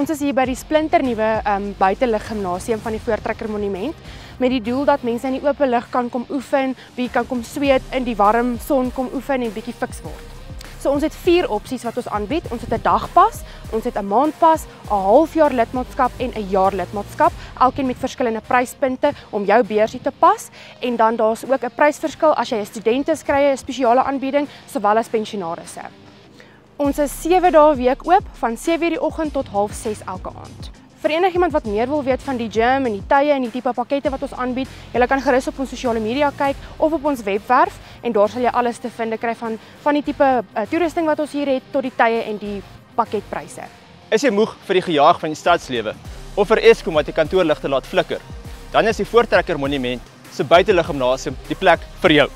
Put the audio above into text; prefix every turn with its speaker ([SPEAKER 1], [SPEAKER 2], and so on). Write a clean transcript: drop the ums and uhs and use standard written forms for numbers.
[SPEAKER 1] Ons is hier by die splinternuwe buitelug gimnasium van die Voortrekker Monument met die doel dat mense in die open lug kan kom oefen, bietjie kan kom sweet, in die warm son kom oefen en bietjie fiks word. So ons het 4 opsies wat ons aanbied. Ons het 'n dagpas, ons het 'n maandpas, 'n halfjaar lidmaatskap en 'n jaar lidmaatskap, elkeen met verskillende pryspunte om jou beursie te pas. En dan daar's ook 'n prysverskil as jy 'n student is, kry jy 'n spesiale aanbieding sowel as pensionaarsse. Ons is 7 dae 'n week oop van 7:00 die oggend tot 5:30 elke aand. Vir enigiemand wat meer wil weet van die gym en die tye en die tipe pakkette wat ons aanbied, jy kan gerus op ons sosiale media kyk of op ons webwerf en daar sal jy alles te vind kry van die tipe toerusting wat ons hier het tot die tye en die pakketpryse.
[SPEAKER 2] Is jy moeg vir die gejaag van die stadslewe of vir Eskom wat die kantoorligte laat flikker? Dan is die Voortrekker Monument se buitelug gimnasium die plek vir jou.